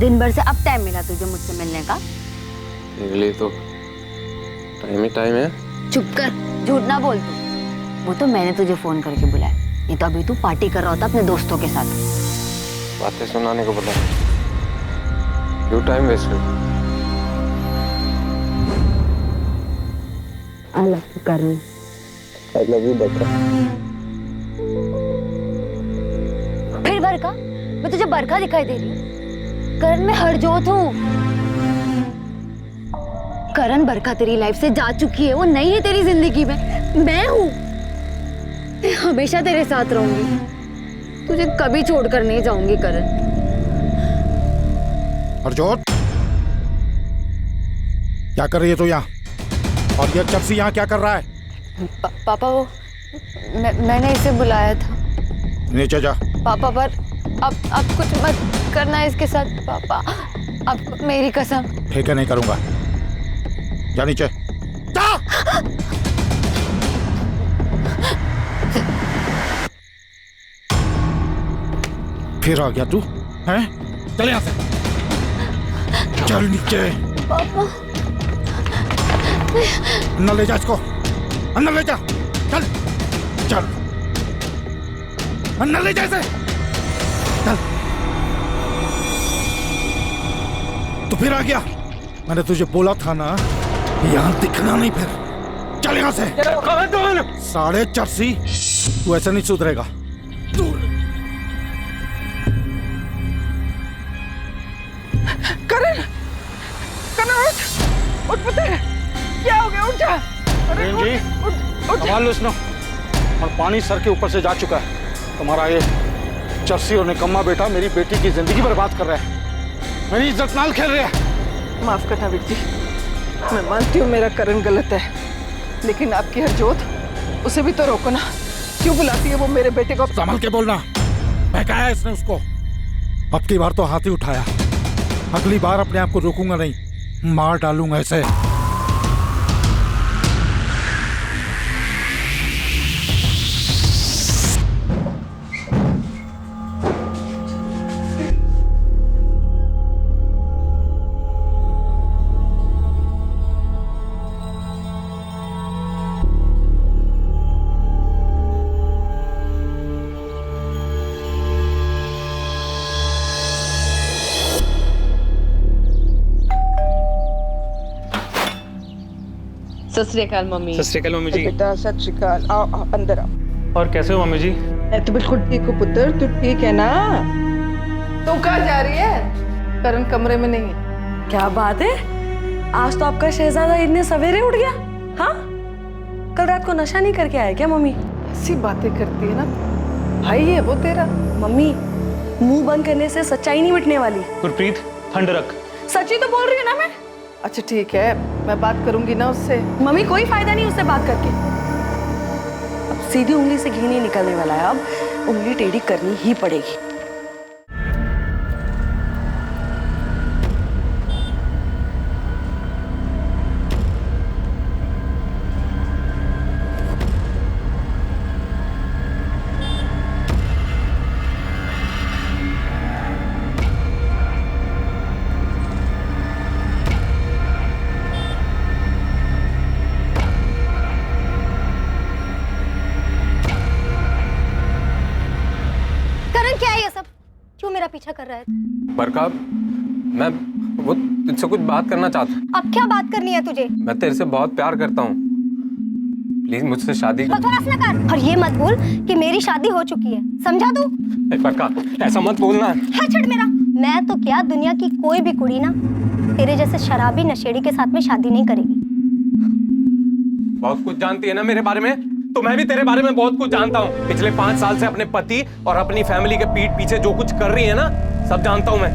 दिन भर से अब टाइम मिला तुझे मुझसे मिलने का? मेरे लिए तो टाइम ही टाइम है। चुप कर, झूठ ना बोल तू। वो तो मैंने तुझे फोन करके बुलाया, नहीं तो अभी तू पार्टी कर रहा होता अपने दोस्तों के साथ। बातें सुनाने को बोला, क्यों टाइम वेस्ट कर? आई love you Karan. I love you बरका। फिर बरका? मैं तुझे बरका दिखाई दे रही हूँ? करण मैं हरजोत हूँ। करण बरका तेरी लाइफ से जा चुकी है, वो नहीं है तेरी जिंदगी में। मैं हूँ, मैं हमेशा तेरे साथ रहूंगी, तुझे कभी छोड़कर नहीं जाऊंगी करण। हरजोत, क्या कर रही है तू यहाँ? और ये चपसी यहाँ क्या कर रहा है? पापा वो मैंने इसे बुलाया था। नीचे जा। पापा पर अब कुछ मत करना इसके साथ पापा, अब मेरी कसम। ठीक है, नहीं करूंगा। जा नीचे जा। फिर आ गया तू हैं? चल यहाँ से, चल नीचे। पापा अंदर ले जा इसको, अंदर ले जा। चल चल, अंदर ले जा इसे। चल। तो फिर आ गया? मैंने तुझे बोला था ना, यहाँ दिखना नहीं। फिर चल यहाँ से। साढ़े चरसी, तू ऐसे नहीं सुधरेगा। करण, करण उठ पुत्र, क्या हो गया? उठ जा। अरे जी, संभाल लो इसको। और पानी सर के ऊपर से जा चुका है। तुम्हारा ये चरसी और निकम्मा बेटा मेरी बेटी की जिंदगी बर्बाद कर रहा है, मेरी इज्जत नाल खेल रहा है। माफ करना वीर जी, मैं मानती हूँ मेरा करण गलत है, लेकिन आपकी हरजोत, उसे भी तो रोको ना। क्यों बुलाती है वो मेरे बेटे को? संभल के बोलना। बहकाया इसने उसको। अब की बार तो हाथ ही उठाया, अगली बार अपने आप को रोकूंगा नहीं, मार डालूंगा इसे। सत श्री अकाल मम्मी। सत श्री अकाल मम्मी जी। बेटा सत श्री अकाल, आओ आओ अंदर आओ। और कैसे हो मम्मी जी? मैं तो बिल्कुल ठीक हूँ पुत्र, तू ठीक है ना? तू कहाँ जा रही है? करण कमरे में नहीं है। क्या बात है, आज तो आपका शहजादा इतने सवेरे उठ गया? हाँ, कल रात को नशा नहीं करके आया क्या मम्मी? ऐसी बातें करती है ना, भाई है वो तेरा। मम्मी, मुंह बंद करने से सच्चाई नहीं मिटने वाली। गुरप्रीत, ठंड रख। सच्ची तो बोल रही हूँ ना मैं। अच्छा ठीक है, मैं बात करूंगी ना उससे। मम्मी, कोई फायदा नहीं उससे बात करके। अब सीधी उंगली से घी नहीं निकलने वाला है, अब उंगली टेढ़ी करनी ही पड़ेगी। क्यों मेरा पीछा कर रहा है? बरका, मैं वो तुझसे कुछ बात करना चाहता हूँ। अब क्या बात करनी है तुझे? मैं तेरे से बहुत प्यार करता हूँ, प्लीज मुझसे शादी कर। बकवास ना कर, और ये मत भूल कि मेरी शादी हो चुकी है, समझा तू? बरका, ऐसा मत बोलना। हाथ छोड़ मेरा, मैं तो क्या, दुनिया की कोई भी कुड़ी ना तेरे जैसे शराबी नशेड़ी के साथ में शादी नहीं करेगी। बहुत कुछ जानती है ना मेरे बारे में, तो मैं भी तेरे बारे में बहुत कुछ जानता हूँ। पिछले 5 साल से अपने पति और अपनी फैमिली के पीठ पीछे जो कुछ कर रही है ना, सब जानता हूँ मैं।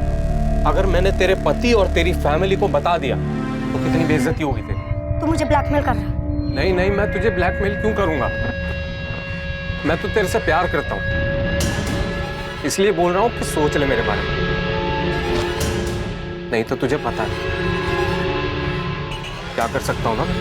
अगर मैंने तेरे पति और तेरी फैमिली को बता दिया तो कितनी बेइज्जती होगी तेरी। तू मुझे ब्लैकमेल कर रहा है। नहीं नहीं, मैं तुझे ब्लैकमेल क्यों करूंगा? मैं तो तेरे से प्यार करता हूँ, इसलिए बोल रहा हूँ कि सोच ले मेरे बारे में, नहीं तो तुझे पता है क्या कर सकता हूँ ना मैं।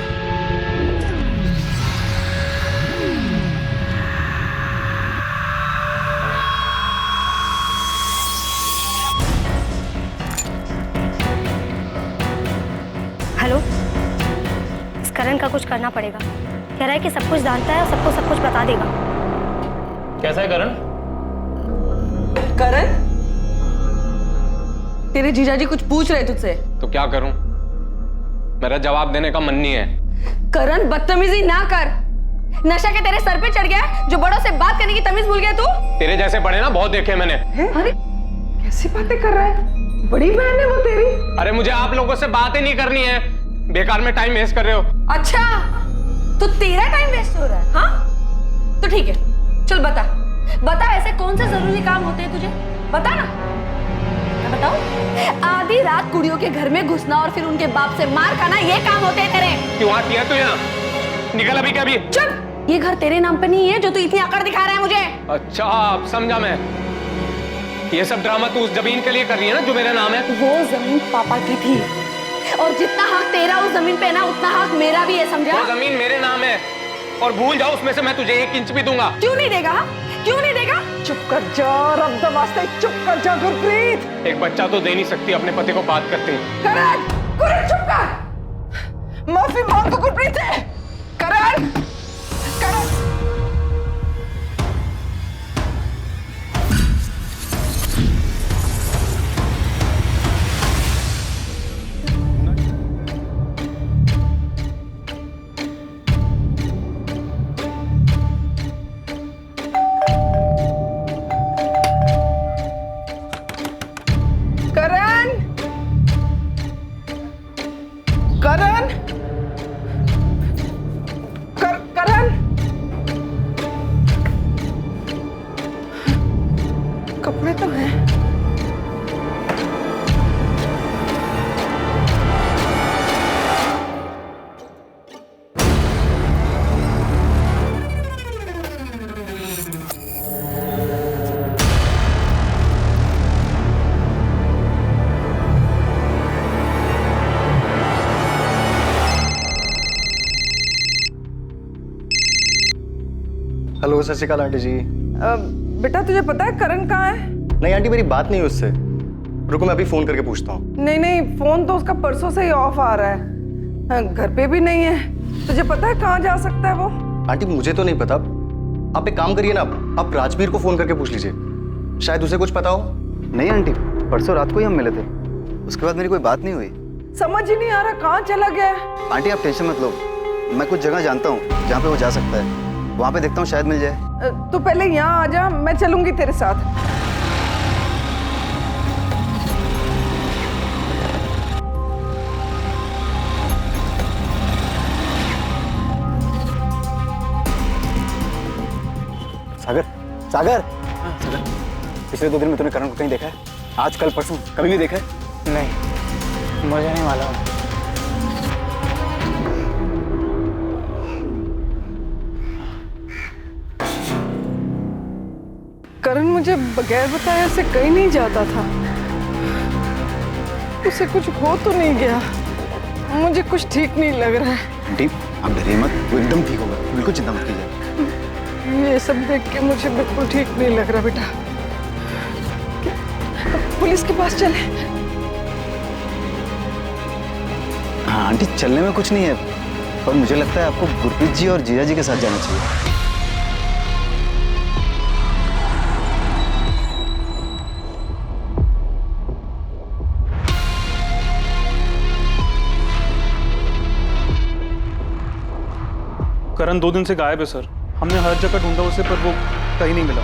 हेलो, इस करण का कुछ करना पड़ेगा। कह रहा है कि सब कुछ जानता है और सबको सब कुछ बता देगा। कैसा है करण? करण, तेरे जीजाजी कुछ पूछ रहे तुझसे। तो क्या करूं? मेरा जवाब देने का मन नहीं है। करण, बदतमीजी ना कर। नशा के तेरे सर पे चढ़ गया है? जो बड़ों से बात करने की तमीज भूल गया तू? तेरे जैसे बड़े ना बहुत देखे मैंने। अरे कैसी बातें कर रहा है? बड़ी बहन है वो तेरी। अरे मुझे आप लोगों से बात ही नहीं करनी है, बेकार में टाइम वेस्ट कर रहे हो। अच्छा, तो तेरा टाइम वेस्ट हो रहा है? हाँ तो ठीक है, चल बता बता, ऐसे कौन से जरूरी काम होते हैं तुझे? बता ना। मैं बताऊं? आधी रात कुड़ियों के घर में घुसना और फिर उनके बाप से मार खाना, ये काम होते हैं तेरे। क्यों आती है तू यहाँ? निकल अभी क्या? अभी चुप, ये घर तेरे नाम पे नहीं है जो तू इतनी अकड़ दिखा रहा है मुझे। अच्छा, अब समझा मैं। ये सब ड्रामा तू उस जमीन के लिए कर रही है ना जो मेरा नाम है। वो जमीन पापा की थी और जितना हक तेरा उस जमीन पे है ना, उतना हक मेरा भी है, समझा? वो जमीन मेरे नाम है और भूल जाओ, उसमें से मैं तुझे 1 इंच भी दूंगा। क्यों नहीं देगा? क्यों नहीं देगा? चुप कर जा रब द वास्ते, चुप कर जा गुरप्रीत। एक बच्चा तो दे नहीं सकती अपने पति को बात करती हूँ। करण, करण चुप कर। माफी मांगो गुरप्रीत से। करण, करण। करण, करण, कपड़े तो हैं। हेलो, सत श्री अकाल आंटी जी। बेटा तुझे पता है करण कहाँ है? नहीं आंटी, मेरी बात नहीं हुई उससे। रुको मैं अभी फोन करके पूछता हूँ। नहीं नहीं, फोन तो उसका परसों से ही ऑफ आ रहा है, घर पे भी नहीं है। तुझे पता है कहाँ जा सकता है वो? आंटी मुझे तो नहीं पता, आप एक काम करिए ना, आप राजवीर को फोन करके पूछ लीजिए, शायद उसे कुछ पता हो। नहीं आंटी, परसों रात को ही हम मिले थे, उसके बाद मेरी कोई बात नहीं हुई। समझ ही नहीं आ रहा कहाँ चला गया है। आंटी आप टेंशन मत लो, मैं कुछ जगह जानता हूँ जहाँ पे वो जा सकता है, वहाँ पे देखता हूँ शायद मिल जाए। तू पहले यहाँ आ जा, मैं चलूंगी तेरे साथ। सागर, सागर, सागर, पिछले 2 दिन में तूने करण को कहीं देखा है? आज कल परसों कभी भी देखा है? नहीं, मुझे नहीं मालूम। करण मुझे बगैर बताए ऐसे कहीं नहीं जाता था। उसे कुछ हो तो नहीं गया? मुझे कुछ ठीक नहीं लग रहा है। आंटी आप डरिए मत, वो एकदम ठीक होगा, बिल्कुल चिंता मत कीजिए। ये सब देख के मुझे बिल्कुल ठीक नहीं लग रहा बेटा। पुलिस के पास चले। हाँ आंटी, चलने में कुछ नहीं है, पर मुझे लगता है आपको गुरप्रीत जी और जीजा जी के साथ जाना चाहिए। करण 2 दिन से गायब है सर। हमने हर जगह ढूंढा उसे, पर वो कहीं नहीं मिला।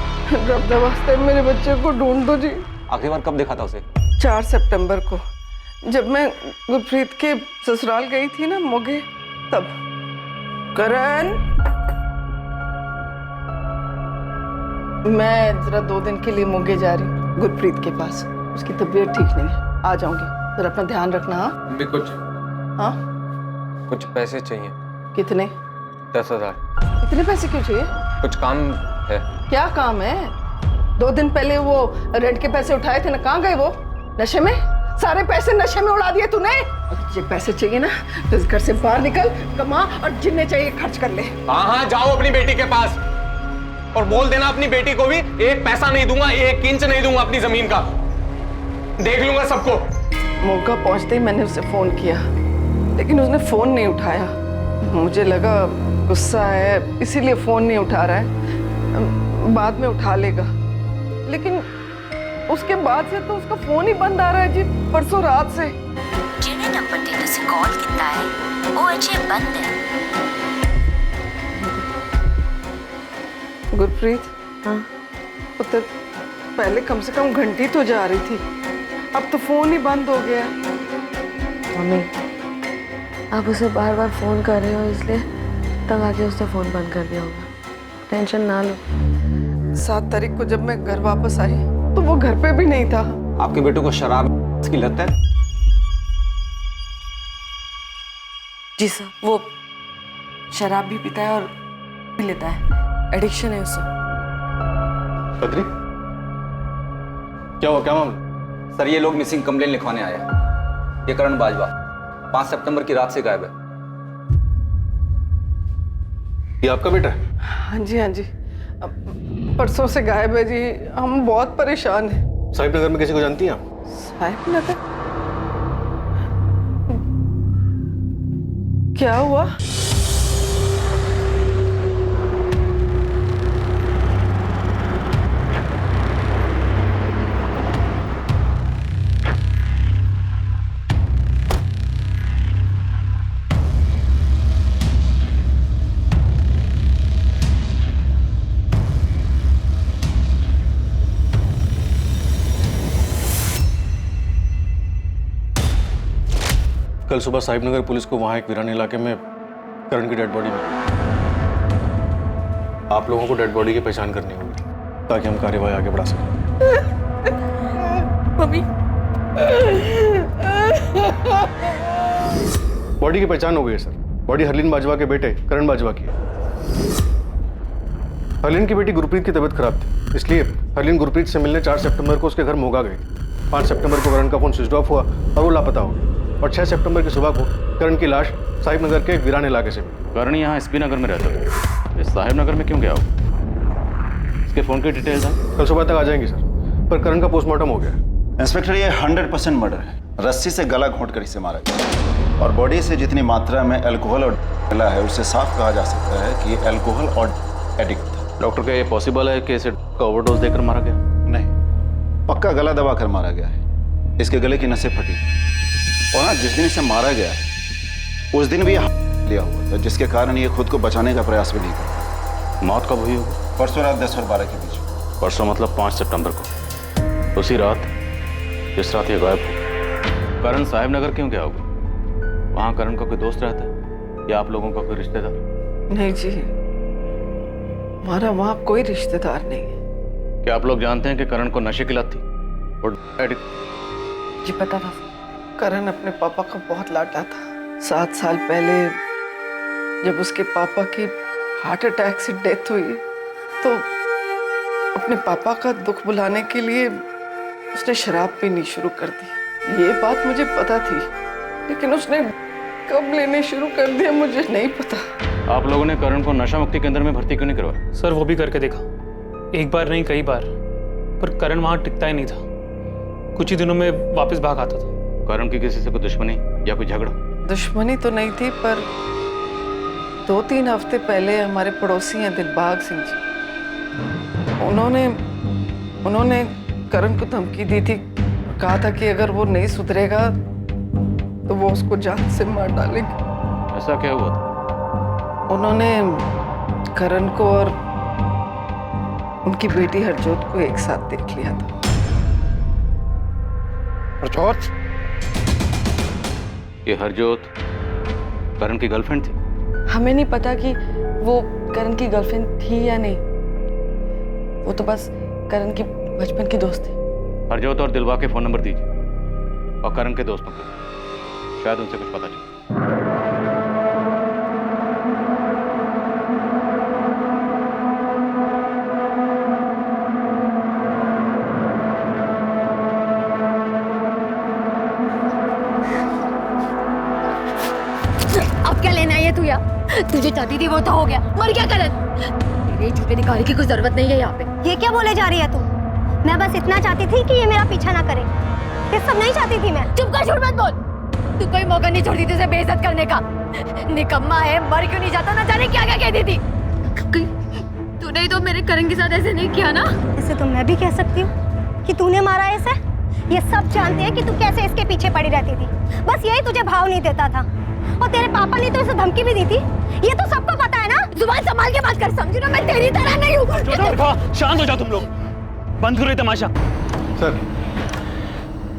रब द वास्ते मेरे बच्चे को ढूंढ दो जी। आखिरी बार कब देखा था उसे? 4 सितंबर को जब मैं गुरप्रीत के ससुराल गई थी ना मोगे, तब। करण, मैं जरा 2 दिन के लिए मोगे जा रही हूँ गुरप्रीत के पास। उसकी तबीयत ठीक नहीं है, आ जाऊंगी। जरा अपना ध्यान रखना। हाँ भी कुछ कुछ पैसे चाहिए। कितने? 10,000। इतने पैसे क्यों चाहिए? कुछ काम है। क्या काम है? 2 दिन पहले वो रेंट के पैसे उठाए थे ना, कहाँ गए वो? नशे में? सारे पैसे नशे में उड़ा दिए तूने। तुझे पैसे चाहिए ना तो इस घर से बाहर निकल, कमा और जितने चाहिए खर्च कर ले। हाँ, जाओ अपनी बेटी के पास और बोल देना अपनी बेटी को भी 1 पैसा नहीं दूंगा, 1 इंच नहीं दूंगा अपनी जमीन का। देख लूंगा सबको। मौका पहुंचते ही मैंने उसे फोन किया, लेकिन उसने फोन नहीं उठाया। मुझे लगा गुस्सा है इसीलिए फोन नहीं उठा रहा है, बाद में उठा लेगा। लेकिन उसके बाद से तो उसका फोन ही बंद आ रहा है जी, परसों रात से। जिन्हें नंबर ते तुसी कॉल किया है वो अजे बंद है। गुरप्रीत, हाँ पुत्र, पहले कम से कम घंटी तो जा रही थी, अब तो फोन ही बंद हो गया। मम्मी, आप उसे बार बार फोन कर रहे हो इसलिए तब आके उसने फोन बंद कर दिया होगा। टेंशन ना लो। 7 तारीख को जब मैं घर वापस आई तो वो घर पे भी नहीं था। आपके बेटे को शराब की लत है? जी सर, वो शराब भी पीता है और पी लेता है, एडिक्शन है उसे। बद्री, क्या हुआ, क्या मामला? सर, ये लोग मिसिंग कंप्लेन लिखवाने आए हैं। ये करण बाजवा 5 सितंबर की रात से गायब है। ये आपका बेटा है? हाँ जी, हाँ जी, परसों से गायब है जी। हम बहुत परेशान हैं। साहिब नगर में किसी को जानती हैं आप? साहिब नगर? क्या हुआ? कल सुबह साहिब नगर पुलिस को वहां एक वीरान इलाके में करण की डेड बॉडी मिली। आप लोगों को डेड बॉडी की पहचान करनी होगी ताकि हम कार्यवाही आगे बढ़ा सकें। मम्मी, बॉडी की पहचान हो गई है सर। बॉडी हरलीन बाजवा के बेटे करण बाजवा की है। हरलीन की बेटी गुरप्रीत की तबीयत खराब थी, इसलिए हरलीन गुरप्रीत से मिलने 4 सितंबर को उसके घर मोगा गई। 5 सितंबर को करण का फोन स्विच ऑफ हुआ और वो लापता हो गया। और 6 सितंबर की सुबह को करण की लाश साहिब नगर के एक वीरान इलाके से मिली। करण यहाँ एसपी नगर में रहता था, इस साहिब नगर में क्यों गया हो? इसके फोन की डिटेल्स हैं? कल सुबह तक आ जाएंगी सर, पर करण का पोस्टमार्टम हो गया। इंस्पेक्टर, ये 100% मर्डर है। रस्सी से गला घोंटकर इसे मारा गया और बॉडी से जितनी मात्रा में अल्कोहल और मिला है उससे साफ कहा जा सकता है कि ये अल्कोहल और एडिक्ट था। डॉक्टर, क्या ये पॉसिबल है कि इसे का ओवरडोज देकर मारा गया? नहीं, पक्का गला दबाकर मारा गया है। इसके गले की नसें फटी और ना जिस दिन इसे मारा गया उस दिन भी लिया हुआ था, जिसके कारण ये खुद को बचाने का प्रयास भी नहीं करता। मौत कब हुई होगी? परसों रात 10 और 12 के बीच। परसों मतलब 5 सितंबर को, उसी रात जिस रात ये गायब हो। करण साहिब नगर क्यों गया होगा? वहाँ करण का कोई दोस्त रहता है या आप लोगों का कोई रिश्तेदार? नहीं जी, हमारा वहाँ कोई रिश्तेदार नहीं है। क्या आप लोग जानते हैं कि करण को नशे की लत थी और जी पता था। करण अपने पापा का बहुत लाडला था। 7 साल पहले जब उसके पापा की हार्ट अटैक से डेथ हुई तो अपने पापा का दुख भुलाने के लिए उसने शराब पीनी शुरू कर दी। ये बात मुझे पता थी, लेकिन उसने कब लेने शुरू कर दिया मुझे नहीं पता। आप लोगों ने करण को नशा मुक्ति केंद्र में भर्ती क्यों नहीं करवाया? सर, वो भी करके देखा, एक बार नहीं कई बार, पर करण वहाँ टिकता ही नहीं था। कुछ ही दिनों में वापस भाग आता था। करण की किसी से कोई दुश्मनी या कोई झगड़ा? दुश्मनी तो नहीं थी, पर 2-3 हफ्ते पहले हमारे पड़ोसी हैं दिलबाग सिंह जी, उन्होंने करण को धमकी दी थी, कहा था कि अगर वो नहीं सुधरेगा तो वो उसको जान से मार डालेंगे। ऐसा क्या हुआ था? उन्होंने करण को और उनकी बेटी हरजोत को एक साथ देख लिया था। हरजोत, ये हरजोत करण की गर्लफ्रेंड थी? हमें नहीं पता कि वो करण की गर्लफ्रेंड थी या नहीं। वो तो बस करण की बचपन की दोस्त थी। हरजोत और दिलवा के फोन नंबर दीजिए और करण के दोस्तों को, शायद उनसे कुछ पता चले। अब क्या लेना है तू यार? तुझे चाहती थी वो तो हो गया, मर गया करण। तेरे झूठे दिखाने की कोई जरूरत नहीं है यहाँ पे। ये क्या बोले जा रही है तू? मैं बस इतना चाहती थी कि ये मेरा पीछा ना करे। ये सब नहीं चाहती थी मैं। चुप कर, झूठ मत बोल। तू कोई मौका नहीं छोड़ती थी उसे बेइज्जत करने का। निकम्मा है, मर क्यों नहीं जाता, ना जाने क्या क्या कहती थी। तूने तो मेरे करण के साथ ऐसे नहीं किया ना? ऐसे तो मैं भी कह सकती हूँ कि तूने मारा है इसे। ये सब जानते हैं कि तू कैसे इसके पीछे पड़ी रहती थी। बस यही तुझे भाव नहीं देता था। और तेरे पापा ने तो इसे धमकी भी दी थी। ये तो सबको पता है ना। जुबान संभाल के बात कर, समझी ना, मैं तेरी तरह नहीं हूँ। शांत हो जाओ तुम लोग, बंद करो ये तमाशा। सर,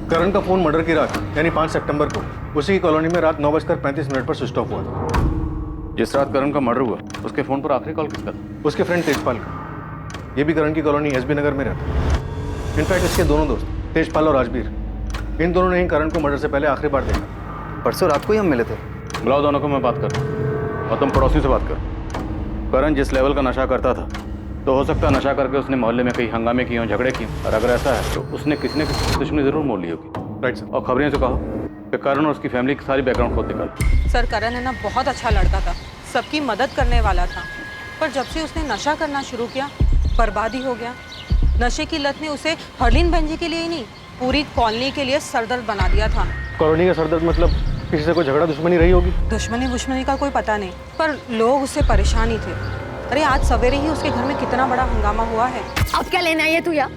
करण का फोन मर्डर की रात यानी 5 सितंबर को उसी की कॉलोनी में रात 9:35 पर स्विच ऑफ हुआ था। जिस रात करण का मर्डर हुआ उसके फोन पर आखिरी कॉल किसका था? उसके फ्रेंड तेजपाल का। ये भी करण की कॉलोनी एसबी नगर में रहता। इनफैक्ट इसके दोनों दोस्त तेजपाल और राजबीर, इन दोनों ने ही करण को मर्डर से पहले आखिरी बार देखा। परसों रात को ही हम मिले थे। बुलाओ दोनों को, मैं बात कर रहा हूं। और तुम पड़ोसी से बात करो। करण जिस लेवल का नशा करता था, तो हो सकता है नशा करके उसने मोहल्ले में कई हंगामे किए हों, झगड़े किए हों। और अगर ऐसा है तो उसने किसी न किसी दुश्मनी जरूर मोड़ ली होगी। Right sir. और खबरें से कहो कि करण और उसकी फैमिली की सारी बैकग्राउंड खोद निकाल। सर, करण है ना बहुत अच्छा लड़का था, सबकी मदद करने वाला था। पर जब से उसने नशा करना शुरू किया, बर्बादी हो गया। नशे की लत ने उसे हरलीन बहन जी के लिए ही नहीं, पूरी कॉलोनी के लिए सरदर्द बना दिया था। कॉलोनी का सरदर्द मतलब किसी से कोई झगड़ा दुश्मनी रही होगी? दुश्मनी का कोई पता नहीं, पर लोग उससे परेशान ही थे। अरे आज सवेरे ही उसके घर में कितना बड़ा हंगामा हुआ है। अब क्या लेना है तू यार?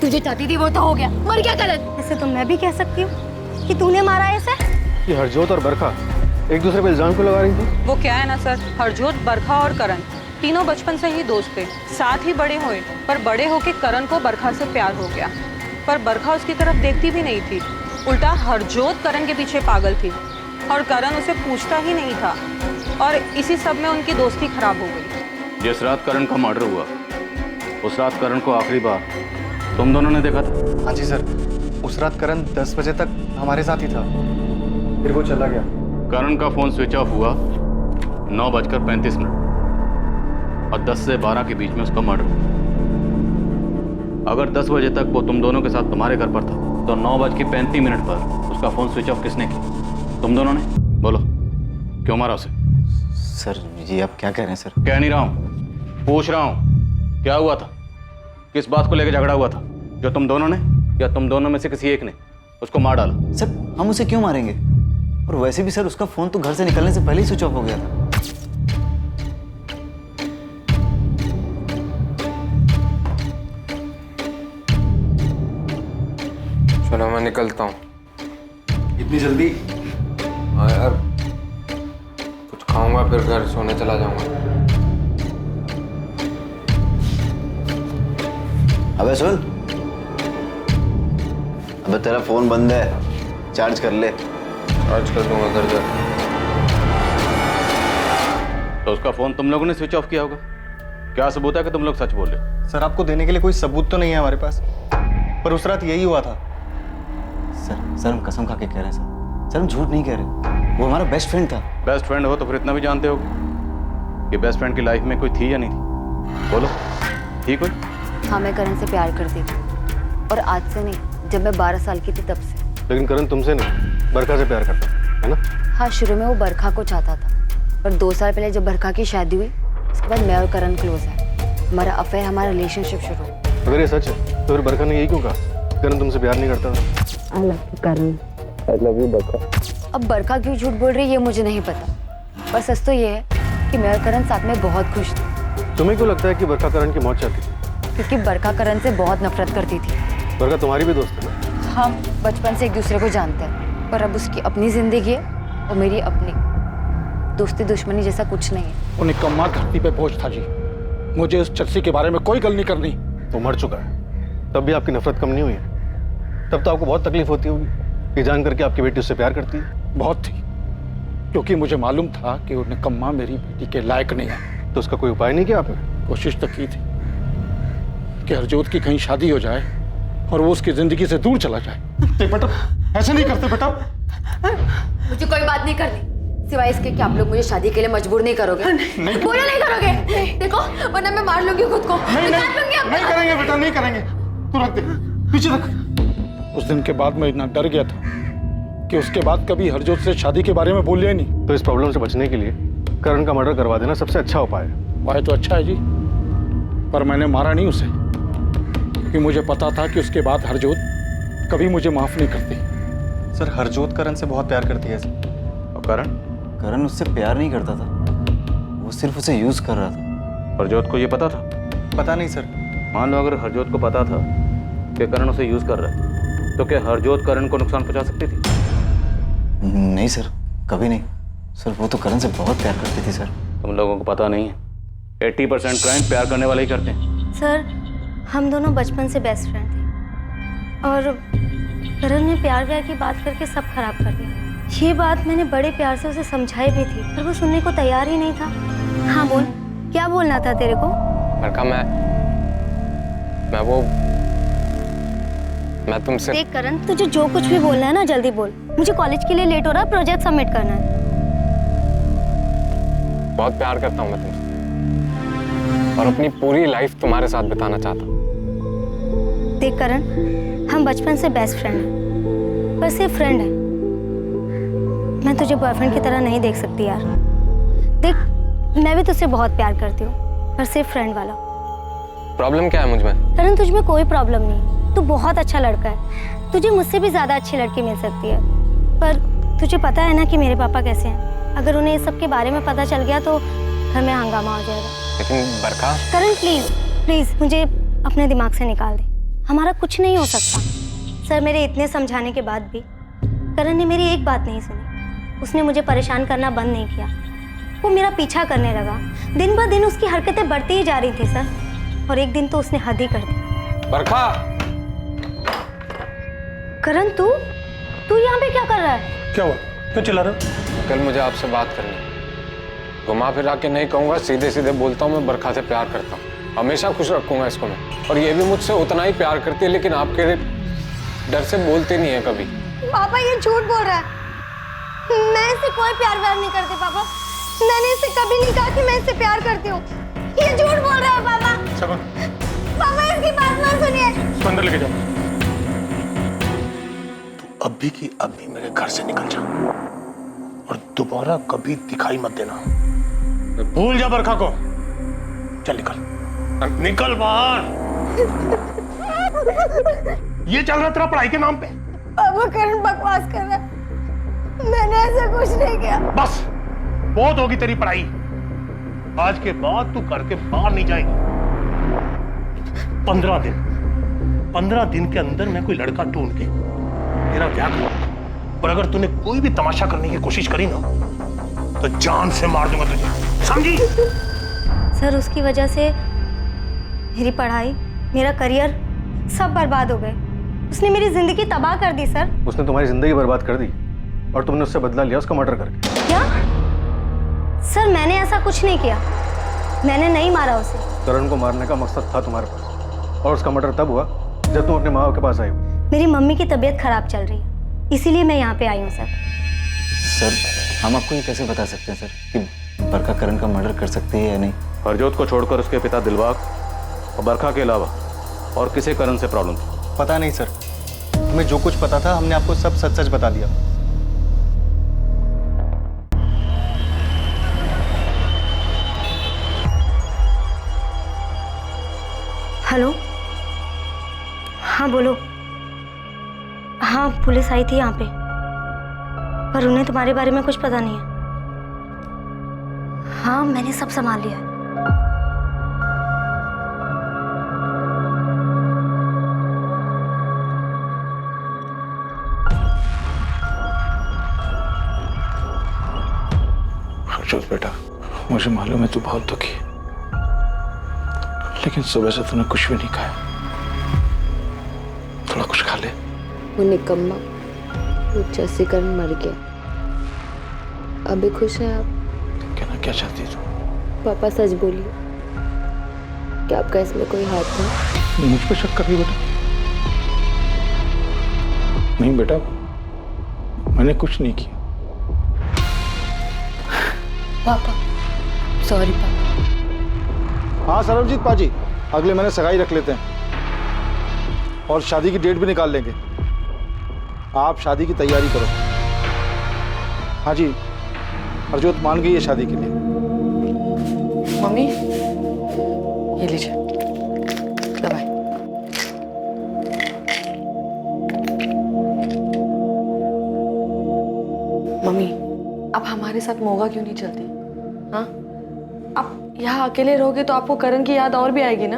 तुझे चाहती थी वो तो हो गया, मर गया करण। ऐसे तो मैं भी कह सकती हूँ कि तूने मारा है इसे। ये हरजोत और बरखा एक दूसरे पे इल्जाम क्यों लगा रही थी? वो क्या है ना सर, हरजोत, बरखा और करण तीनों बचपन से ही दोस्त थे, साथ ही बड़े हुए। पर बड़े होके करण को बरखा से प्यार हो गया, पर बरखा उसकी तरफ देखती भी नहीं थी। उल्टा हरजोत करण के पीछे पागल थी और करण उसे पूछता ही नहीं था। और इसी सब में उनकी दोस्ती खराब हो गई। जिस रात करण का मर्डर हुआ उस रात करण को आखिरी बार तुम दोनों ने देखा था? हाँ जी सर, उस रात करण 10 बजे तक हमारे साथ ही था, फिर वो चला गया। करण का फोन स्विच ऑफ हुआ 9:35 और 10 से 12 के बीच में उसका मर्डर हुआ। अगर 10 बजे तक वो तुम दोनों के साथ तुम्हारे घर पर था, तो 9:35 पर उसका फोन स्विच ऑफ किसने किया? तुम दोनों ने? बोलो, क्यों मारा उसे? सर ये आप क्या कह रहे हैं सर? कह नहीं रहा हूं, पूछ रहा हूं, क्या हुआ था? किस बात को लेकर झगड़ा हुआ था जो तुम दोनों ने या तुम दोनों में से किसी एक ने उसको मार डाला? सर हम उसे क्यों मारेंगे? और वैसे भी सर उसका फोन तो घर से निकलने से पहले ही स्विच ऑफ हो गया था। चलो मैं निकलता हूँ। इतनी जल्दी? हाँ यार, कुछ खाऊंगा फिर घर सोने चला जाऊंगा। अबे सुन, अबे तेरा फोन बंद है, चार्ज कर ले। चार्ज कर दूंगा घर जा। तो उसका फोन तुम लोगों ने स्विच ऑफ किया होगा। क्या सबूत है कि तुम लोग सच बोल रहे? सर आपको देने के लिए कोई सबूत तो नहीं है हमारे पास, पर उस रात यही हुआ था। सर हम कसम खा के कह रहे हैं सर हम झूठ नहीं कह रहे। वो हमारा बेस्ट फ्रेंड था। बेस्ट फ्रेंड हो तो फिर इतना भी जानते हो कि बेस्ट फ्रेंड की लाइफ में कोई थी या नहीं थी? बोलो, थी कोई? हाँ, मैं करण से प्यार करती थी, और आज से नहीं, जब मैं 12 साल की थी तब से। लेकिन करण तुमसे नहीं, बरखा से प्यार करता है ना? हाँ, शुरू में वो बरखा को चाहता था, पर 2 साल पहले जब बरखा की शादी हुई, उसके बाद मैं और करण क्लोज है। हमारा अफेयर, हमारा रिलेशनशिप शुरू हुआ। अगर ये सच है तो फिर बरखा ने यही क्यों कहा करण तुमसे प्यार नहीं करता था? I love you Karan. I love you Barkha. अब बरखा क्यों झूठ बोल रही है ये मुझे नहीं पता, पर सच तो ये है कि मैं और करण साथ में बहुत खुश थे। तुम्हें क्यों लगता है कि बरखा करण की मौत चाहती थी? क्योंकि बरखा करण से बहुत नफरत करती थी। बरखा तुम्हारी भी दोस्त है ना? हम बचपन से एक दूसरे को जानते हैं, पर अब उसकी अपनी जिंदगी है और मेरी अपनी। दोस्ती दुश्मनी जैसा कुछ नहीं है। वो निकम्मा धरती पे बोझ था जी। मुझे उस चर्सी के बारे में कोई गल नहीं करनी। वो मर चुका है, तब भी आपकी नफरत कम नहीं हुई है। तब तो आपको बहुत तकलीफ होती होगी। ये जान करके आपकी बेटी उससे प्यार करती है? बहुत थी, क्योंकि मुझे मालूम था कि वो निकम्मा मेरी बेटी के लायक नहीं है। तो उसका कोई उपाय नहीं किया आपने? कोशिश तो की थी कि हरजोत की कहीं शादी हो जाए और वो उसकी जिंदगी से दूर चला जाए। बेटा ऐसे नहीं करते बेटा। मुझे कोई बात नहीं करनी, सिवाय इसके कि आप लोग मुझे शादी के लिए मजबूर नहीं करोगे। बोलो नहीं करोगे। देखो वरना मैं मार लूंगी खुद को। नहीं करेंगे बेटा, नहीं करेंगे। तू रख दे, पीछे रख। उस दिन के बाद मैं इतना डर गया था कि उसके बाद कभी हरजोत से शादी के बारे में बोलिए नहीं। तो इस प्रॉब्लम से बचने के लिए करण का मर्डर करवा देना सबसे अच्छा उपाय है। उपाय तो अच्छा है जी, पर मैंने मारा नहीं उसे, क्योंकि मुझे पता था कि उसके बाद हरजोत कभी मुझे माफ नहीं करती। सर हरजोत करण से बहुत प्यार करती है और करण? करण उससे प्यार नहीं करता था, वो सिर्फ उसे यूज कर रहा था। हरजोत को ये पता था? पता नहीं सर। मान लो अगर हरजोत को पता था कि करण उसे यूज कर रहा है, तो क्या हरजोत करण को नुकसान पहुंचा सकती थी? नहीं सर, कभी नहीं सर। वो तो करण से बहुत प्यार करती थी सर। तुम लोगों को पता नहीं है, 80% क्राइम प्यार करने वाले ही करते हैं। सर हम दोनों बचपन से बेस्ट फ्रेंड थे और करण ने प्यार व्यार की बात करके सब खराब कर दिया। ये बात मैंने बड़े प्यार से उसे समझाई भी थी, पर वो सुनने को तैयार ही नहीं था। हाँ बोल, क्या बोलना था तेरे को? बरखा मैं तुमसे देख करण, तुझे जो कुछ भी बोलना है ना जल्दी बोल। मुझे कॉलेज के लिए लेट हो रहा है, प्रोजेक्ट सबमिट करना है। बहुत प्यार करता हूँ मैं तुमसे और अपनी पूरी लाइफ तुम्हारे साथ बिताना चाहता हूँ। देख करण, हम बचपन से बेस्ट फ्रेंड हैं, पर सिर्फ फ्रेंड है। मैं तुझे बॉयफ्रेंड की तरह नहीं देख सकती यार। देख मैं भी तुझसे बहुत प्यार करती हूँ, पर सिर्फ फ्रेंड वाला। प्रॉब्लम क्या है मुझ में? करण तुझ में कोई प्रॉब्लम नहीं, तू बहुत अच्छा लड़का है। तुझे मुझसे भी ज्यादा अच्छी लड़की मिल सकती है, पर तुझे पता है ना कि मेरे पापा कैसे हैं। अगर उन्हें इस सब के बारे में पता चल गया तो घर में हंगामा हो जाएगा। लेकिन बरखा। करण प्लीज प्लीज मुझे अपने दिमाग से निकाल दे, हमारा कुछ नहीं हो सकता। सर मेरे इतने समझाने के बाद भी करण ने मेरी एक बात नहीं सुनी। उसने मुझे परेशान करना बंद नहीं किया, वो मेरा पीछा करने लगा। दिन ब दिन उसकी हरकतें बढ़ती ही जा रही थी सर, और एक दिन तो उसने हद ही कर दी। बरखा। करण तू यहाँ पे क्या कर रहा है? क्या हुआ, क्यों चिल्ला रहे हो? कल मुझे आपसे बात करनी है। घुमा फिरा के नहीं कहूंगा, सीधे सीधे बोलता हूँ मैं बरखा से प्यार करता हूँ। हमेशा खुश रखूंगा इसको मैं, और ये भी मुझसे उतना ही प्यार करती है, लेकिन आपके डर से बोलते नहीं है कभी। पापा ये झूठ बोल रहा है, मैं इससे कोई प्यार व्यार नहीं करती पापा। मैंने इससे कभी नहीं कहा कि मैं इससे प्यार करती हूँ। ये झूठ बोल रहा है पापा। पापा इसकी बात मत सुनिए। अंदर लेके जाओ। तू अभी की अभी मेरे घर से निकल जा और दोबारा कभी दिखाई मत देना। भूल जा बरखा को। चल निकल बाहर। ये चल रहा तेरा पढ़ाई के नाम पे? पापा करण बकवास कर रहा है, मैंने ऐसा कुछ नहीं किया। बस बहुत होगी तेरी पढ़ाई, आज के बाद तू घर के बाहर नहीं जाएगी। 15 दिन के अंदर मैं कोई लड़का ढूंढ के तेरा ब्याह करूंगा, और अगर तूने कोई भी तमाशा करने की कोशिश करी ना तो जान से मार दूंगा तुझे, समझी? सर उसकी वजह से मेरी पढ़ाई, मेरा करियर सब बर्बाद हो गए। उसने मेरी जिंदगी तबाह कर दी सर। उसने तुम्हारी जिंदगी बर्बाद कर दी और तुमने उससे बदला लिया उसका मर्डर करके। क्या? सर मैंने ऐसा कुछ नहीं किया, मैंने नहीं मारा उसे। करण को मारने का मकसद था तुम्हारे पास, और उसका मर्डर तब हुआ जब तुम अपने माँ बाप के पास आई हो। मेरी मम्मी की तबीयत खराब चल रही है, इसीलिए मैं यहाँ पे आई हूँ सर। सर हम आपको ये कैसे बता सकते हैं सर कि बरखा करण का मर्डर कर सकती है या नहीं? हरजोत को छोड़कर उसके पिता दिलबाग और बरखा के अलावा और किसे करण से प्रॉब्लम थी? पता नहीं सर, हमें जो कुछ पता था हमने आपको सब सच सच बता दिया। हेलो, हाँ बोलो। हाँ पुलिस आई थी यहाँ पे, पर उन्हें तुम्हारे बारे में कुछ पता नहीं है। हाँ मैंने सब संभाल लिया है। हर्षोद बेटा, मुझे मालूम है तू बहुत दुखी है, लेकिन सुबह से तूने कुछ भी नहीं खाया। थोड़ा कुछ खा ले। वो निकम्मा वो जसीकरण मर गया। अभी खुश है आप? कहना क्या चाहती तू? पापा सच बोलिए, क्या आपका इसमें कोई हाथ था? मुझ पर शक कर रही बेटा? नहीं बेटा, मैंने कुछ नहीं किया। पापा सॉरी पापा। हाँ सरबजीत पाजी, अगले महीने सगाई रख लेते हैं और शादी की डेट भी निकाल लेंगे। आप शादी की तैयारी करो। हाँ जी, हरजोत मान गई है शादी के लिए। मम्मी ये लीजिए दवाई। मम्मी आप हमारे साथ मोगा क्यों नहीं चलती? हाँ, आप यहाँ अकेले रहोगे तो आपको करण की याद और भी आएगी ना।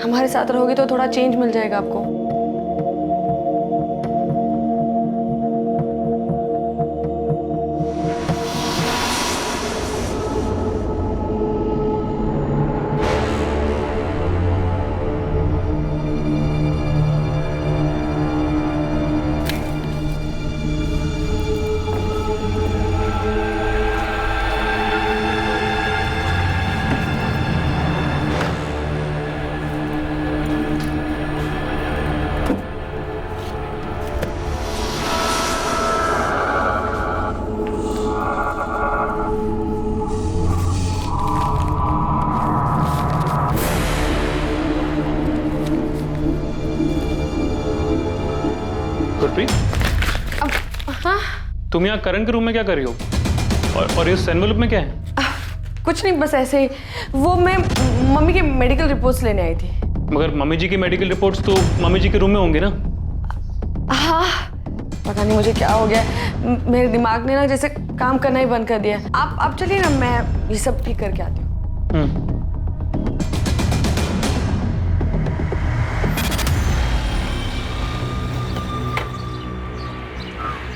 हमारे साथ रहोगे तो थोड़ा चेंज मिल जाएगा आपको। गुरप्रीत, हाँ तुम यहाँ करण के रूम में क्या कर रही हो? और इस एनवेलप में क्या है? कुछ नहीं, बस ऐसे ही। वो मैं मम्मी की मेडिकल रिपोर्ट्स लेने आई थी। मगर मम्मी जी की मेडिकल रिपोर्ट्स तो मम्मी जी के रूम में होंगे ना? हाँ, पता नहीं मुझे क्या हो गया, मेरे दिमाग ने ना जैसे काम करना ही बंद कर दिया। आप चलिए ना, मैं ये सब ठीक करके आती हूँ।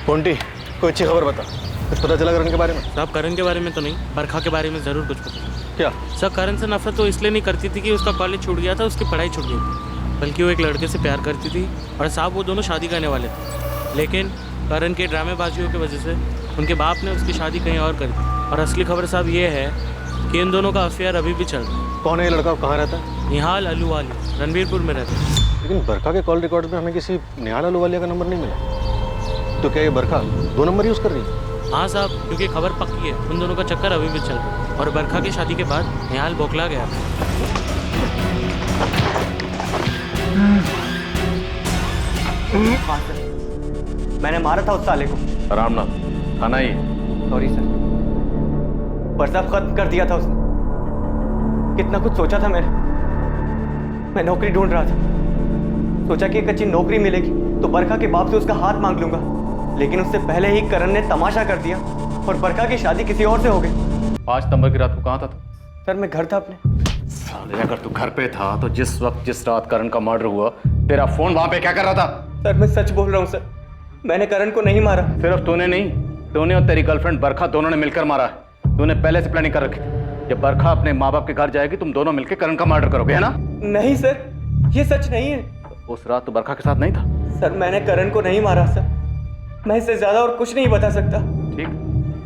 पोंटी, कोई अच्छी खबर बता। कुछ पता चला करण के बारे में? साहब करण के बारे में तो नहीं, बरखा के बारे में ज़रूर कुछ पता। क्या? सर करण से नफरत तो इसलिए नहीं करती थी कि उसका कॉलेज छूट गया था, उसकी पढ़ाई छूट गई थी, बल्कि वो एक लड़के से प्यार करती थी और साहब वो दोनों शादी करने वाले थे। लेकिन करण के ड्रामेबाजियों की वजह से उनके बाप ने उसकी शादी कहीं और कर दी। और असली खबर साहब ये है कि इन दोनों का अफेयर अभी भी चल रहा है। कौन है ये लड़का और कहाँ रहता है? निहाल अलूवालिया, रणबीरपुर में रहता है। लेकिन बरखा के कॉल रिकॉर्ड में हमें किसी निहाल अलूवालिया का नंबर नहीं मिला। तो क्या ये बरखा 2 नंबर यूज़ कर रही है? हाँ साहब, क्योंकि खबर पक्की है, उन दोनों का चक्कर अभी भी चल रहा है। और बरखा की शादी के बाद निहाल बौखला गया। मैंने मारा था उस साले को। आराम ना, खाना ही। सॉरी सर, पर सब खत्म कर दिया था उसने। कितना कुछ सोचा था मैं नौकरी ढूंढ रहा था, सोचा कि एक अच्छी नौकरी मिलेगी तो बरखा के बाप से उसका हाथ मांग लूंगा। लेकिन उससे पहले ही करण ने तमाशा कर दिया और बरखा की शादी किसी और से हो गई। 5 सितंबर की रात को कहाँ था तू? सर मैं घर था अपने। साले, अगर तू घर पे था तो जिस वक्त जिस रात करण का मर्डर हुआ, तेरा फोन वहां पे क्या कर रहा था? सर मैं सच बोल रहा हूँ सर, मैंने करण को नहीं मारा। सिर्फ तूने नहीं, तूने और तेरी गर्लफ्रेंड बरखा दोनों ने मिलकर मारा है। तूने पहले से प्लानिंग कर रखी थी। जब बरखा अपने माँ बाप के घर जाएगी तुम दोनों मिलकर करण का मर्डर करोगे, है ना? नहीं सर, ये सच नहीं है। उस रात तू बरखा के साथ नहीं था? सर मैंने करण को नहीं मारा सर, मैं इससे ज्यादा और कुछ नहीं बता सकता। ठीक,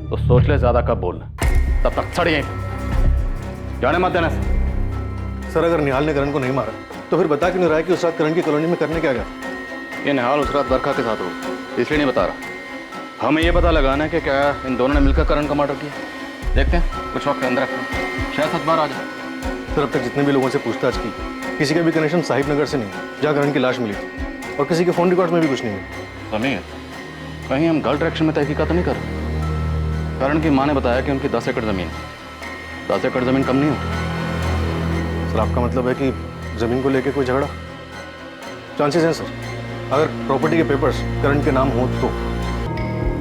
तो सोच ले ज्यादा कब बोलना। तब तक सड़ यहीं जाने मत देना। सर अगर निहाल ने करण को नहीं मारा तो फिर बता क्यों नहीं रहा है कि उस रात करण की कॉलोनी में करने क्या गया? ये निहाल उस रात बरखा के साथ हो, इसलिए नहीं बता रहा। हमें ये पता लगाना है कि क्या इन दोनों ने मिलकर करण का मर्डर किया। देखते हैं, कुछ वक्त अंदर रखते हैं, शायद सच बार आ जाए। सर अब तक जितने भी लोगों से पूछताछ की, किसी का भी कनेक्शन साहिब नगर से नहीं, जहाँ करण की लाश मिली थी, और किसी के फोन रिकॉर्ड में भी कुछ नहीं मिला। समीर, कहीं हम गलत डायरेक्शन में तहकीकात तो नहीं कर रहे? करण की माँ ने बताया कि उनकी 10 एकड़ ज़मीन, 10 एकड़ ज़मीन कम नहीं होती। सर आपका मतलब है कि ज़मीन को लेके कोई झगड़ा? चांसेस हैं सर, अगर प्रॉपर्टी के पेपर्स करण के नाम हो तो।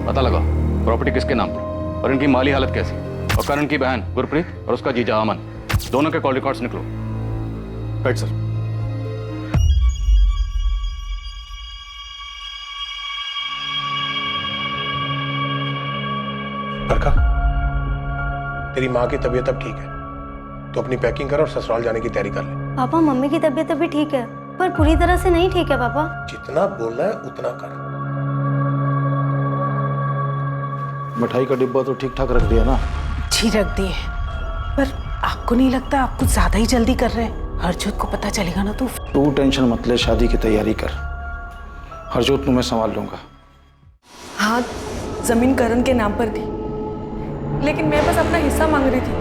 पता लगा प्रॉपर्टी किसके नाम पर और इनकी माली हालत कैसी, और करण की बहन गुरप्रीत और उसका जीजा अमन, दोनों के कॉल रिकॉर्ड्स निकलो। Right sir. बरखा, तेरी माँ की तबीयत अब ठीक है, तो अपनी पैकिंग कर और ससुराल जाने की तैयारी कर ले। पापा मम्मी की तबीयत अभी ठीक है, पर पूरी तरह से नहीं ठीक है पापा। जितना बोलना है उतना कर। मिठाई का डिब्बा तो ठीक ठाक रख दिया ना? जी रख दिए, पर आपको नहीं लगता आप कुछ ज्यादा ही जल्दी कर रहे हैं? हरजोत को पता चलेगा ना तो। तू टेंशन मत ले, शादी की तैयारी कर, हरजोत को मैं संभाल लूंगा। हाँ, जमीन करण के नाम पर थी, लेकिन मैं बस अपना हिस्सा मांग रही थी।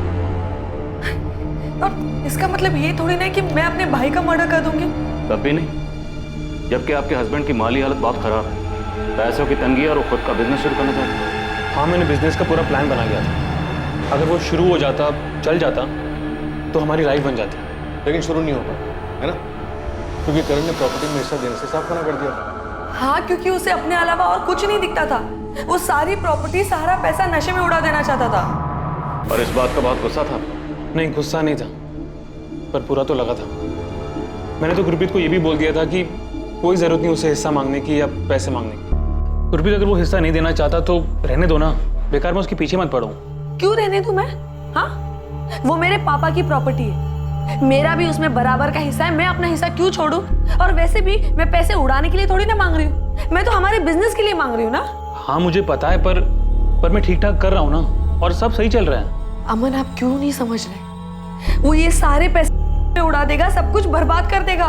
और इसका मतलब ये थोड़ी ना कि मैं अपने भाई का मर्डर कर दूंगी। तब भी नहीं, जबकि आपके हस्बैंड की माली हालत बहुत खराब है, पैसों की तंगी और वो खुद का बिजनेस शुरू करना चाहते हैं। हाँ, मैंने बिजनेस का पूरा प्लान बना लिया था। अगर वो शुरू हो जाता, चल जाता, तो हमारी लाइफ बन जाती। लेकिन शुरू नहीं होगा, है ना? क्योंकि करण ने प्रॉपर्टी में हिस्सा देने से साफ मना कर दिया। हाँ, क्योंकि उसे अपने अलावा और कुछ नहीं दिखता था। वो सारी प्रॉपर्टी, सारा पैसा नशे में उड़ा देना चाहता था। और इस बात का बहुत गुस्सा था? नहीं, गुस्सा नहीं था, पर पूरा तो लगा था। मैंने तो गुरप्रीत को ये भी बोल दिया था कि कोई जरूरत नहीं उसे हिस्सा मांगने की या पैसे मांगने की। गुरप्रीत अगर वो हिस्सा नहीं देना चाहता तो रहने दो ना, बेकार में उसके पीछे मत पड़ो। क्यों रहने दूं मैं? हाँ, वो मेरे पापा की प्रॉपर्टी है, मेरा भी उसमें बराबर का हिस्सा है। मैं अपना हिस्सा क्यों छोड़ूं? और वैसे भी मैं पैसे उड़ाने के लिए थोड़ी ना मांग रही हूँ, मैं तो हमारे बिजनेस के लिए मांग रही हूँ ना। हाँ, मुझे पता है, पर मैं ठीक ठाक कर रहा हूँ ना, और सब सही चल रहा है। अमन, आप क्यों नहीं समझ रहे? वो ये सारे पैसे उड़ा देगा, सब कुछ बर्बाद कर देगा।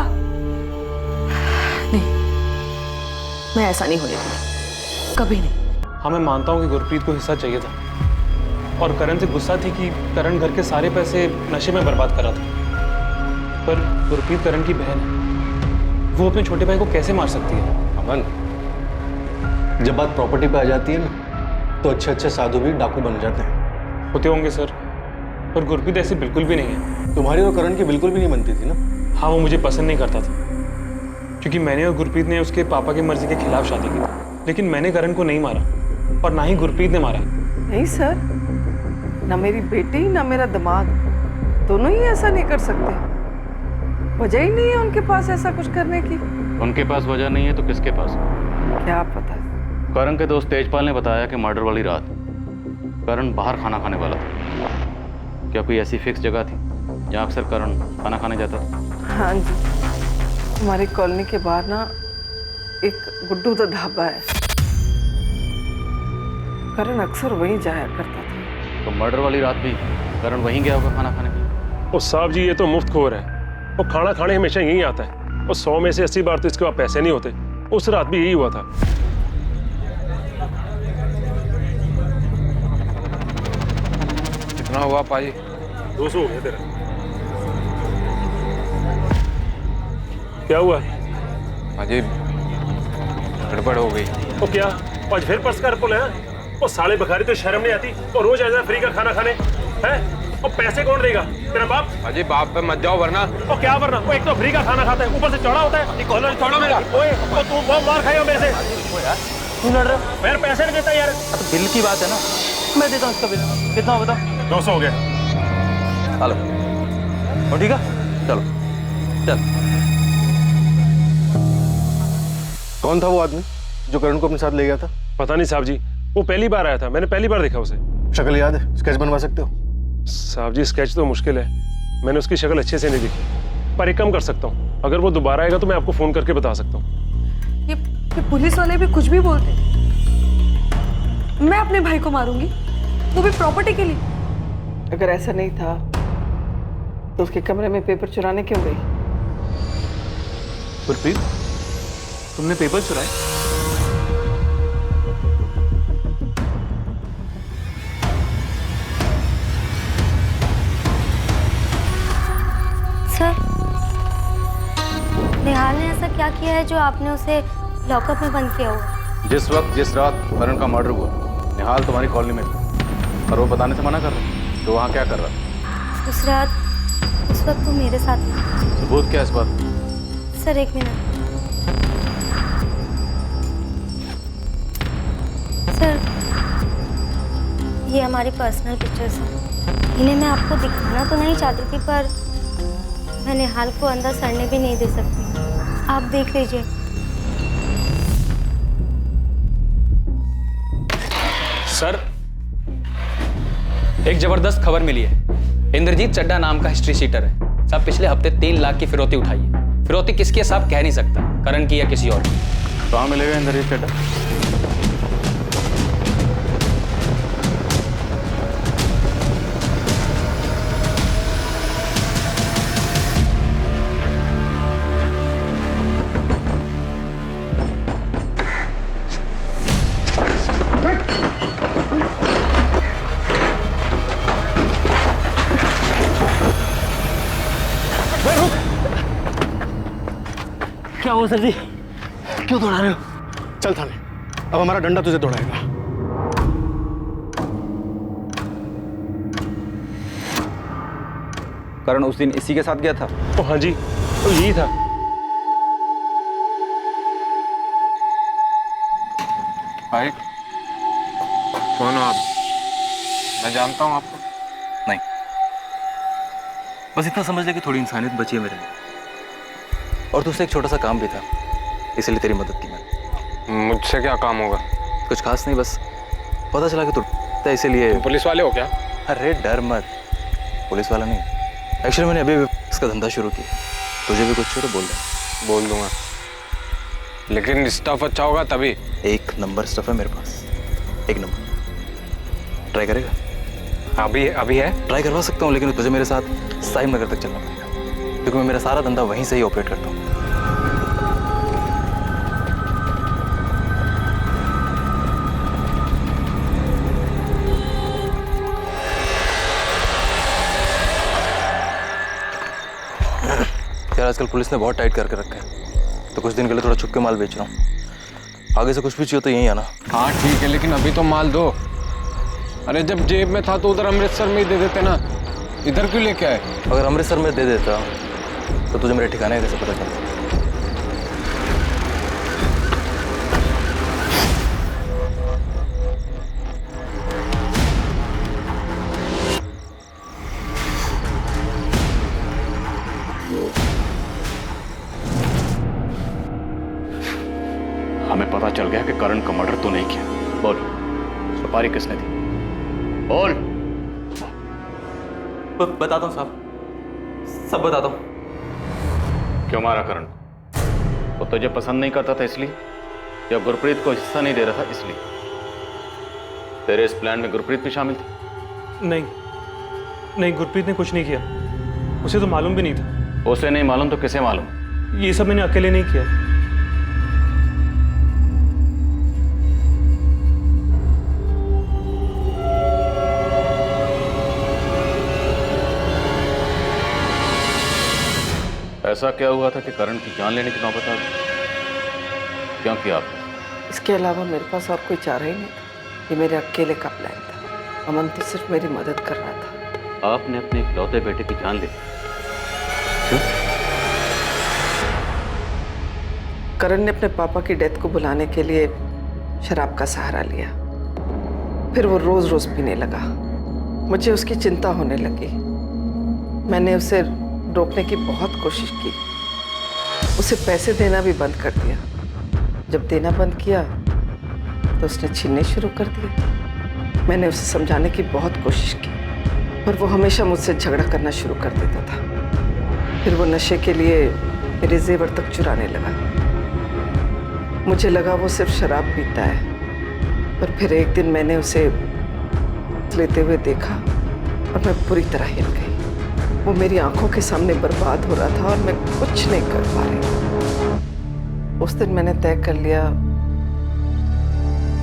नहीं, मैं ऐसा नहीं होने दूंगी, कभी नहीं। हाँ, मैं मानता हूँ कि गुरप्रीत को हिस्सा चाहिए था, और करण से गुस्सा थी कि करण घर के सारे पैसे नशे में बर्बाद कर रहा था। पर गुरप्रीत करण की बहन है, वो अपने छोटे भाई को कैसे मार सकती है? अमन, जब बात प्रॉपर्टी पे आ जाती है ना, तो अच्छे अच्छे साधु भी डाकू बन जाते हैं। होते होंगे सर, पर गुरप्रीत ऐसी बिल्कुल भी नहीं है। तुम्हारी और करण की बिल्कुल भी नहीं बनती थी ना? हाँ, वो मुझे पसंद नहीं करता था, क्योंकि मैंने और गुरप्रीत ने उसके पापा की मर्जी के खिलाफ शादी की। लेकिन मैंने करण को नहीं मारा, और ना ही गुरप्रीत ने मारा। नहीं सर, ना मेरी बेटी ना मेरा दामाद, दोनों ही ऐसा नहीं कर सकते। वजह ही नहीं है उनके पास ऐसा कुछ करने की। उनके पास वजह नहीं है तो किसके पास? क्या पता। करण के दोस्त तेजपाल ने बताया कि मर्डर वाली रात करण बाहर खाना खाने वाला था। क्या कोई ऐसी फिक्स जगह थी जहाँ अक्सर करण खाना खाने जाता था? हाँ जी, हमारी कॉलोनी के बाहर ना एक गुड्डू दा ढाबा है, करण अक्सर वहीं जाया करता था। तो मर्डर वाली रात भी करण वहीं गया होगा खाना खाने के लिए? ओ साहब जी, ये तो मुफ्तखोर है। वो खाना खाने हमेशा यहीं आता है, और 100 में से 80 बार तो इसके पास पैसे नहीं होते। उस रात भी यही हुआ था। कितना हुआ पाजी? 200 हो गया तेरा। क्या हुआ? पाजी, गड़बड़ हो गई। वो क्या, आज फिर पर्स का पुल है? वो साले भिखारी तो शर्म नहीं आती, और रोज ऐसा फ्री का खाना खाने हैं? और पैसे कौन देगा? तेरा बाप? पाजी, बाप पे मत जाओ वरना। और क्या वरना? वो एक तो फ्री का खाना खाता है, ऊपर से चौड़ा होता है। कॉलर छोड़ो मेरा। ओए, और तू बहुत मार खाएगा मेरे से। तू लड़ रहा? मैं पैसे नहीं देता यार। तो बिल की बात है ना, मैं देता हूँ उसका बिल। कितना बता? 200 हो गया। चलो, हो ठीक है, चलो चल। कौन था वो आदमी जो करण को अपने साथ ले गया था? पता नहीं साहब जी, वो पहली बार आया था, मैंने पहली बार देखा उसे। शक्ल याद है? स्केच बनवा सकते हो? साहब जी, स्केच तो मुश्किल है, मैंने उसकी शक्ल अच्छे से नहीं देखी, पर एक काम कर सकता हूँ, अगर वो दोबारा आएगा तो मैं आपको फोन करके बता सकता हूँ। ये पुलिस वाले भी कुछ भी बोलते हैं। मैं अपने भाई को मारूंगी, वो भी प्रॉपर्टी के लिए। अगर ऐसा नहीं था तो उसके कमरे में पेपर चुराने क्यों गई? गुरप्रीत, तुमने पेपर चुराए? सर, निहाल ने ऐसा क्या किया है जो आपने उसे लॉकअप में बंद किया हुआ? जिस वक्त जिस रात करण का मर्डर हुआ, निहाल तुम्हारी कॉलोनी में था, और वो बताने से मना कर रहा, तो वहाँ क्या कर रहा था? उस रात, उस वक्त वो मेरे साथ था। सबूत क्या इस बात? सर, एक मिनट। सर, ये हमारी पर्सनल पिक्चर्स हैं। इन्हें मैं आपको दिखाना तो नहीं चाहती थी, पर मैं निहाल को अंदर सड़ने भी नहीं दे सकती। आप देख लीजिए। सर, एक जबरदस्त खबर मिली है। इंद्रजीत चड्डा नाम का हिस्ट्री शीटर है साहब, पिछले हफ्ते 3 लाख की फिरौती उठाई है। फिरौती किसकी है साहब कह नहीं सकता, करण की या किसी और की। कहाँ मिलेगा इंद्रजीत चड्डा? सर जी, क्यों दौड़ा रहे हो? चल थाने, अब हमारा डंडा तुझे दौड़ाएगा। करण उस दिन इसी के साथ गया था? ओ हाँ जी, तो यही था। भाई कौन हो आप? मैं जानता हूँ आपको। नहीं, बस इतना समझ ले कि थोड़ी इंसानियत बची है मेरे में, और तुझसे एक छोटा सा काम भी था, इसलिए तेरी मदद की मैंने। मुझसे क्या काम होगा? कुछ खास नहीं, बस पता चला कि तू इसीलिए। पुलिस वाले हो क्या? अरे डर मत, पुलिस वाला नहीं। एक्चुअली मैंने अभी इसका धंधा शुरू किया, तुझे भी कुछ तो बोल दे। बोल दूंगा, लेकिन स्टफ अच्छा होगा तभी। एक नंबर स्टफ है मेरे पास, एक नंबर। ट्राई करेगा? अभी है? ट्राई करवा सकता हूँ, लेकिन तुझे मेरे साथ साहिब नगर तक चलना पड़ेगा, क्योंकि मैं मेरा सारा धंधा वहीं से ही ऑपरेट करता हूँ। यार आजकल पुलिस ने बहुत टाइट करके रखा है, तो कुछ दिन के लिए थोड़ा छुप के माल बेच रहा हूँ। आगे से कुछ भी चाहिए तो यहीं आना। हाँ ठीक है, लेकिन अभी तो माल दो। अरे जब जेब में था तो उधर अमृतसर में ही दे देते ना, इधर क्यों लेके आए? अगर अमृतसर में दे देता तो तुझे मेरे ठिकाने कैसे पता चलता? हमें पता चल गया कि करण का मर्डर तो नहीं किया। बोल, सुपारी किसने दी? बोल। बताता हूँ साहब, सब बताता हूँ। क्यों मारा करण? वो तुझे पसंद नहीं करता था इसलिए, या गुरप्रीत को हिस्सा नहीं दे रहा था इसलिए? तेरे इस प्लान में गुरप्रीत भी शामिल थी? नहीं नहीं, गुरप्रीत ने कुछ नहीं किया, उसे तो मालूम भी नहीं था। उसे नहीं मालूम तो किसे मालूम? ये सब मैंने अकेले नहीं किया। ऐसा क्या हुआ था कि करण की जान लेने की नौबत आ गई? क्यों किया आपने? इसके अलावा मेरे पास और कोई चारा ही नहीं था। ये मेरे अकेले का प्लान था। अमन तो सिर्फ मेरी मदद कर रहा था। आपने अपने इकलौते बेटे की जान ली? क्यों? करण ने अपने पापा की डेथ को बुलाने के लिए शराब का सहारा लिया। फिर वो रोज रोज पीने लगा। मुझे उसकी चिंता होने लगी। मैंने उसे रोकने की बहुत कोशिश की, उसे पैसे देना भी बंद कर दिया। जब देना बंद किया तो उसने छीनने शुरू कर दिए। मैंने उसे समझाने की बहुत कोशिश की, पर वो हमेशा मुझसे झगड़ा करना शुरू कर देता था। फिर वो नशे के लिए मेरे जेवर तक चुराने लगा। मुझे लगा वो सिर्फ शराब पीता है, पर फिर एक दिन मैंने उसे लेते हुए देखा और मैं पूरी तरह हिल गई। वो मेरी आंखों के सामने बर्बाद हो रहा था और मैं कुछ नहीं कर पा रही। उस दिन मैंने तय कर लिया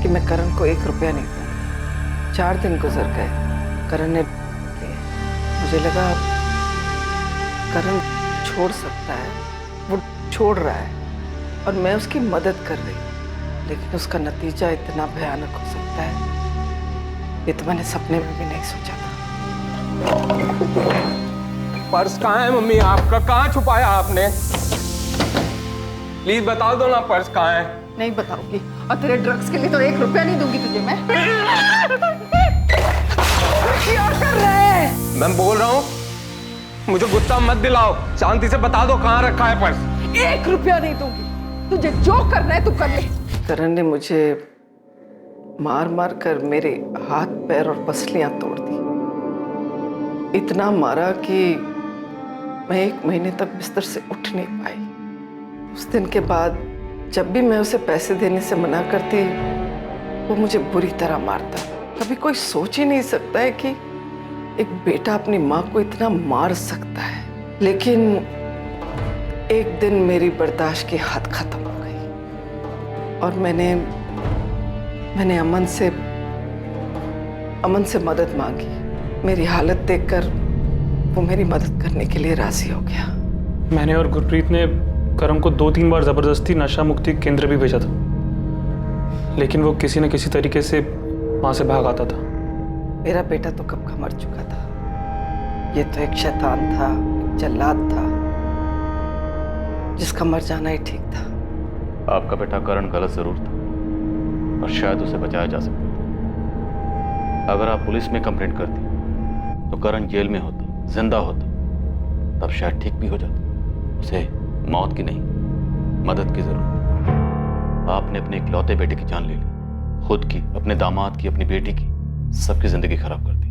कि मैं करण को 1 रुपया नहीं दूंगी। 4 दिन गुजर गए, करण ने मुझे लगा करण छोड़ सकता है, वो छोड़ रहा है और मैं उसकी मदद कर रही हूँ, लेकिन उसका नतीजा इतना भयानक हो सकता है, ये तो मैंने सपने में भी नहीं सोचा था। पर्स कहाँ है मम्मी? आपका कहाँ छुपाया आपने? प्लीज बता दो ना, पर्स कहाँ है? नहीं बताऊंगी, और तेरे ड्रग्स के लिए तो 1 रुपया नहीं दूंगी तुझे मैं। क्या कर रहे हैं? मैं बोल रहा हूँ, मुझे गुस्सा मत दिलाओ, शांति से बता दो कहाँ रखा है पर्स। 1 रुपया नहीं दूंगी, तुझे जो करना है तू कर ले। करण ने मुझे मार मार कर मेरे हाथ पैर और पसलियां तोड़ दी। इतना मारा कि मैं 1 महीने तक बिस्तर से उठ नहीं पाई। उस दिन के बाद जब भी मैं उसे पैसे देने से मना करती, वो मुझे बुरी तरह मारता। कभी कोई सोच ही नहीं सकता है कि एक बेटा अपनी माँ को इतना मार सकता है। लेकिन एक दिन मेरी बर्दाश्त की हद खत्म हो गई और मैंने अमन से मदद मांगी। मेरी हालत देखकर वो मेरी मदद करने के लिए राजी हो गया। मैंने और गुरप्रीत ने करण को 2-3 बार जबरदस्ती नशा मुक्ति केंद्र भी भेजा था, लेकिन वो किसी न किसी तरीके से वहां से भाग आता था। मेरा बेटा तो कब का मर चुका था। ये तो एक शैतान था, एक जल्लाद था, जिसका मर जाना ही ठीक था। आपका बेटा करण गलत जरूर था, और शायद उसे बचाया जा सकता था। अगर आप पुलिस में कंप्लेंट करती तो करण जेल में होता, जिंदा होता, तब शायद ठीक भी हो जाता। उसे मौत की नहीं, मदद की जरूरत। आपने अपने इकलौते बेटे की जान ले ली, खुद की, अपने दामाद की, अपनी बेटी की, सबकी जिंदगी खराब कर दी।